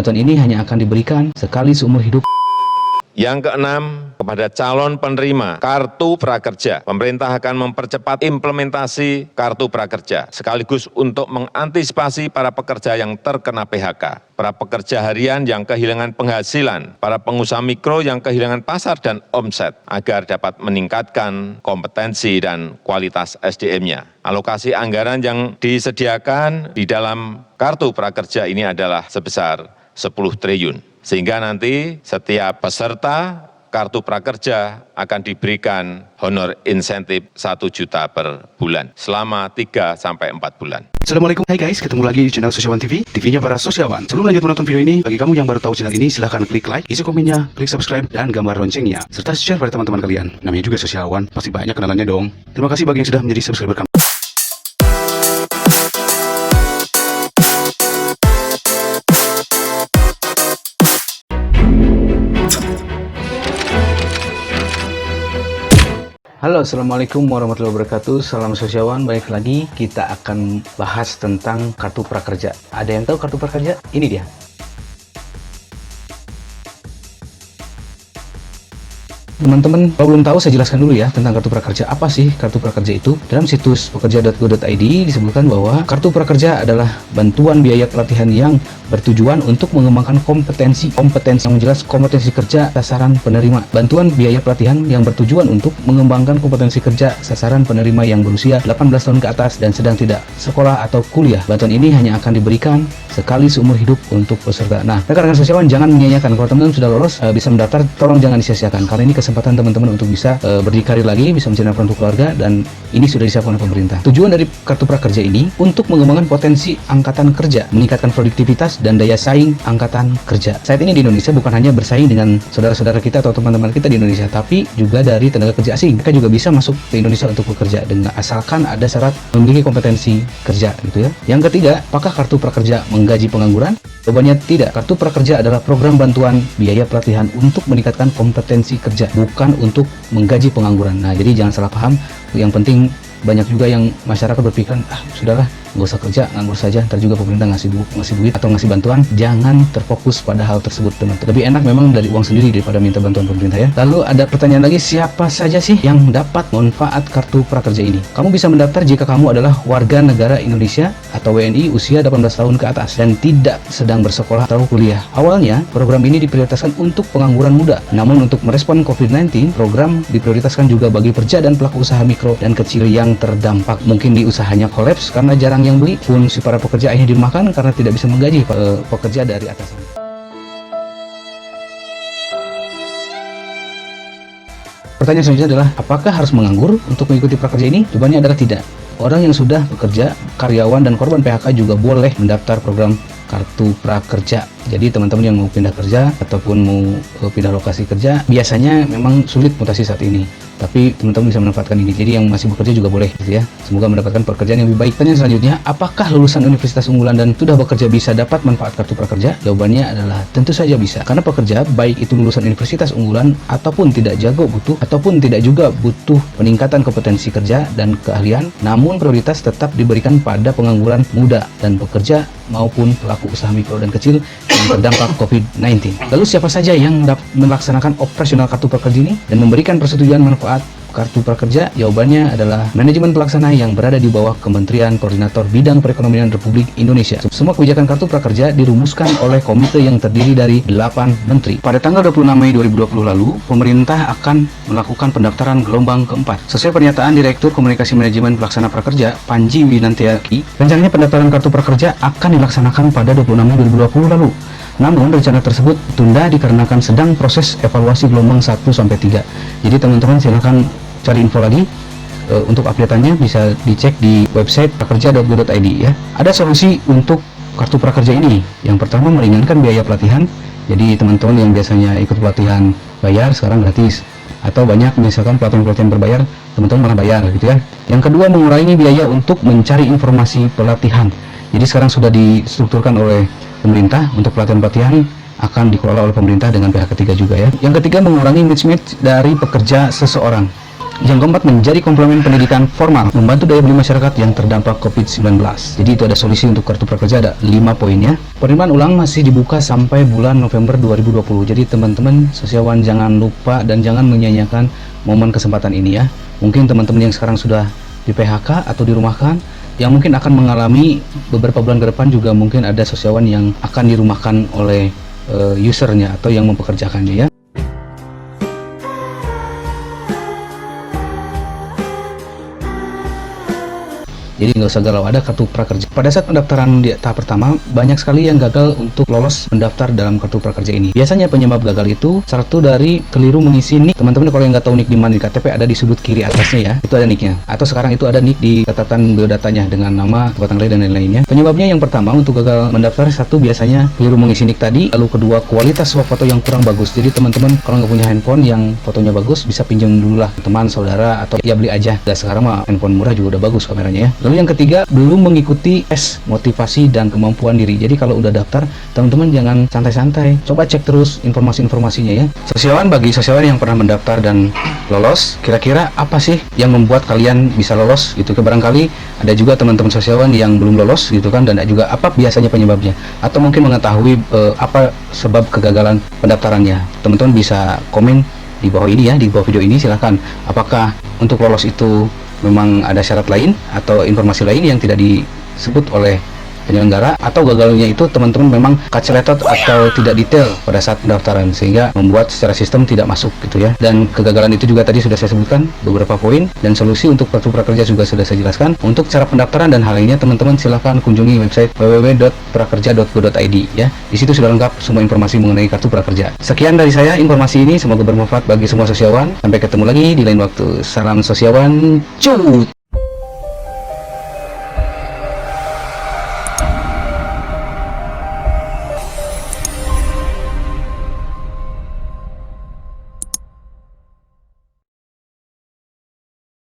Bantuan ini hanya akan diberikan sekali seumur hidup. Yang keenam, kepada calon penerima Kartu Prakerja, pemerintah akan mempercepat implementasi Kartu Prakerja, sekaligus untuk mengantisipasi para pekerja yang terkena PHK, para pekerja harian yang kehilangan penghasilan, para pengusaha mikro yang kehilangan pasar dan omset, agar dapat meningkatkan kompetensi dan kualitas SDM-nya. Alokasi anggaran yang disediakan di dalam Kartu Prakerja ini adalah sebesar 10 triliun. Sehingga nanti setiap peserta Kartu Prakerja akan diberikan honor insentif 1 juta per bulan selama 3 sampai 4 bulan. Assalamualaikum, hai guys, ketemu lagi di channel Sosiawan TV, TV-nya para sosiawan. Sebelum lanjut menonton video ini, bagi kamu yang baru tahu channel ini, silahkan klik like, isi komennya, klik subscribe, dan gambar loncengnya, serta share pada teman-teman kalian. Namanya juga sosiawan, pasti banyak kenalannya dong. Terima kasih bagi yang sudah menjadi subscriber kami. Halo, assalamualaikum warahmatullahi wabarakatuh. Salam sosiawan. Balik lagi kita akan bahas tentang kartu prakerja. Ada yang tahu kartu prakerja? Ini dia. Teman-teman, kalau belum tahu saya jelaskan dulu ya tentang kartu prakerja. Apa sih kartu prakerja itu? Dalam situs pekerja.go.id disebutkan bahwa kartu prakerja adalah bantuan biaya pelatihan yang bertujuan untuk mengembangkan kompetensi yang jelas kompetensi kerja sasaran penerima. Bantuan biaya pelatihan yang bertujuan untuk mengembangkan kompetensi kerja sasaran penerima yang berusia 18 tahun ke atas dan sedang tidak sekolah atau kuliah. Bantuan ini hanya akan diberikan sekali seumur hidup untuk peserta. Nah, rekan-rekan sosiawan jangan menyia-nyiakan. Kalau teman-teman sudah lolos bisa mendaftar, tolong jangan disia-siakan karena ini kesempatan teman-teman untuk bisa berdikari lagi, bisa mencari nafkah untuk keluarga, dan ini sudah disiapkan oleh pemerintah. Tujuan dari kartu prakerja ini untuk mengembangkan potensi angkatan kerja, meningkatkan produktivitas dan daya saing angkatan kerja. Saat ini di Indonesia bukan hanya bersaing dengan saudara-saudara kita atau teman-teman kita di Indonesia, tapi juga dari tenaga kerja asing. Mereka juga bisa masuk ke Indonesia untuk bekerja dengan asalkan ada syarat memiliki kompetensi kerja, gitu ya. Yang ketiga, apakah kartu prakerja menggaji pengangguran? Jawabannya tidak. Kartu prakerja adalah program bantuan biaya pelatihan untuk meningkatkan kompetensi kerja, bukan untuk menggaji pengangguran. Nah, jadi jangan salah paham. Yang penting banyak juga yang masyarakat berpikiran, sudahlah, nggak usah kerja, nganggur saja, ntar juga pemerintah ngasih duit atau ngasih bantuan. Jangan terfokus pada hal tersebut, teman-teman. Lebih enak memang dari uang sendiri daripada minta bantuan pemerintah, ya. Lalu ada pertanyaan lagi, siapa saja sih yang dapat manfaat kartu prakerja ini? Kamu bisa mendaftar jika kamu adalah warga negara Indonesia atau WNI usia 18 tahun ke atas dan tidak sedang bersekolah atau kuliah. Awalnya, program ini diprioritaskan untuk pengangguran muda. Namun untuk merespon COVID-19, program diprioritaskan juga bagi pekerja dan pelaku usaha mikro dan kecil yang terdampak. Mungkin di usahanya kolaps karena jarang yang beli, pun si para pekerja akhirnya dirumahkan karena tidak bisa menggaji pekerja dari atasan. Pertanyaan selanjutnya adalah, apakah harus menganggur untuk mengikuti prakerja ini? Jawabannya adalah tidak. Orang yang sudah bekerja, karyawan dan korban PHK juga boleh mendaftar program kartu prakerja. Jadi teman-teman yang mau pindah kerja ataupun mau pindah lokasi kerja, biasanya memang sulit mutasi saat ini. Tapi teman-teman bisa manfaatkan ini. Jadi yang masih bekerja juga boleh, gitu ya. Semoga mendapatkan pekerjaan yang lebih baik. Pertanyaan selanjutnya, apakah lulusan universitas unggulan dan sudah bekerja bisa dapat manfaat kartu prakerja? Jawabannya adalah tentu saja bisa. Karena pekerja, baik itu lulusan universitas unggulan ataupun tidak jago ataupun tidak juga butuh peningkatan kompetensi kerja dan keahlian, namun prioritas tetap diberikan pada pengangguran muda dan pekerja maupun pelaku usaha mikro dan kecil yang terdampak COVID-19. Lalu siapa saja yang dapat melaksanakan operasional kartu prakerja ini dan memberikan persetujuan manfaat kartu prakerja? Jawabannya adalah manajemen pelaksana yang berada di bawah Kementerian Koordinator Bidang Perekonomian Republik Indonesia. Semua kebijakan kartu prakerja dirumuskan oleh komite yang terdiri dari 8 menteri. Pada tanggal 26 Mei 2020 lalu, pemerintah akan melakukan pendaftaran gelombang keempat. Sesuai pernyataan Direktur Komunikasi Manajemen Pelaksana Prakerja, Panji Winantiaki, rencananya pendaftaran kartu prakerja akan dilaksanakan pada 26 Mei 2020 lalu. Namun rencana tersebut ditunda dikarenakan sedang proses evaluasi gelombang 1-3. Jadi teman-teman silahkan cari info lagi. Untuk update-annya bisa dicek di website prakerja.go.id, ya. Ada solusi untuk kartu prakerja ini. Yang pertama, meringankan biaya pelatihan. Jadi teman-teman yang biasanya ikut pelatihan bayar sekarang gratis. Atau banyak misalkan pelatihan-pelatihan berbayar, teman-teman malah bayar, gitu ya. Yang kedua, mengurangi biaya untuk mencari informasi pelatihan. Jadi sekarang sudah distrukturkan oleh pemerintah untuk pelatihan-pelatihan akan dikelola oleh pemerintah dengan pihak ketiga juga, ya. Yang ketiga, mengurangi mismatch dari pekerja seseorang. Yang keempat, menjadi komplement pendidikan formal, membantu daya beli masyarakat yang terdampak COVID-19. Jadi itu ada solusi untuk kartu prakerja, ada 5 poinnya. Penerimaan ulang masih dibuka sampai bulan November 2020. Jadi teman-teman sosiawan jangan lupa dan jangan menyanyiakan momen kesempatan ini ya. Mungkin teman-teman yang sekarang sudah di PHK atau dirumahkan, yang mungkin akan mengalami beberapa bulan ke depan juga mungkin ada sosiawan yang akan dirumahkan oleh usernya atau yang mempekerjakannya ya. Jadi nggak usah galau, ada kartu prakerja. Pada saat pendaftaran di tahap pertama, banyak sekali yang gagal untuk lolos mendaftar dalam kartu prakerja ini. Biasanya penyebab gagal itu satu dari keliru mengisi nick. Teman-teman kalau yang nggak tahu nick di mana di KTP, ada di sudut kiri atasnya ya, itu ada nicknya. Atau sekarang itu ada nick di catatan biodatanya dengan nama, tempat tanggal dan lain-lainnya. Penyebabnya yang pertama untuk gagal mendaftar, satu biasanya keliru mengisi nick tadi, lalu kedua kualitas swap foto yang kurang bagus. Jadi teman-teman kalau nggak punya handphone yang fotonya bagus, bisa pinjam dulu lah teman, saudara, atau ya beli aja. Dan sekarang mah handphone murah juga udah bagus kameranya ya. Lalu yang ketiga, belum mengikuti tes motivasi dan kemampuan diri. Jadi kalau udah daftar, teman-teman jangan santai-santai. Coba cek terus informasi-informasinya ya. Sosiawan, bagi sosiawan yang pernah mendaftar dan lolos, kira-kira apa sih yang membuat kalian bisa lolos gitu? Barangkali ada juga teman-teman sosiawan yang belum lolos gitu kan, dan ada juga apa biasanya penyebabnya, atau mungkin mengetahui apa sebab kegagalan pendaftarannya. Teman-teman bisa komen di bawah ini ya, di bawah video ini. Silahkan, apakah untuk lolos itu memang ada syarat lain atau informasi lain yang tidak disebut oleh penyelenggara, atau gagalnya itu teman-teman memang kaceletot atau tidak detail pada saat pendaftaran sehingga membuat secara sistem tidak masuk gitu ya. Dan kegagalan itu juga tadi sudah saya sebutkan beberapa poin, dan solusi untuk kartu prakerja juga sudah saya jelaskan. Untuk cara pendaftaran dan hal lainnya, teman-teman silahkan kunjungi website www.prakerja.go.id ya. Di situ sudah lengkap semua informasi mengenai kartu prakerja. Sekian dari saya informasi ini, semoga bermanfaat bagi semua sosiawan. Sampai ketemu lagi di lain waktu. Salam sosiawan, cut.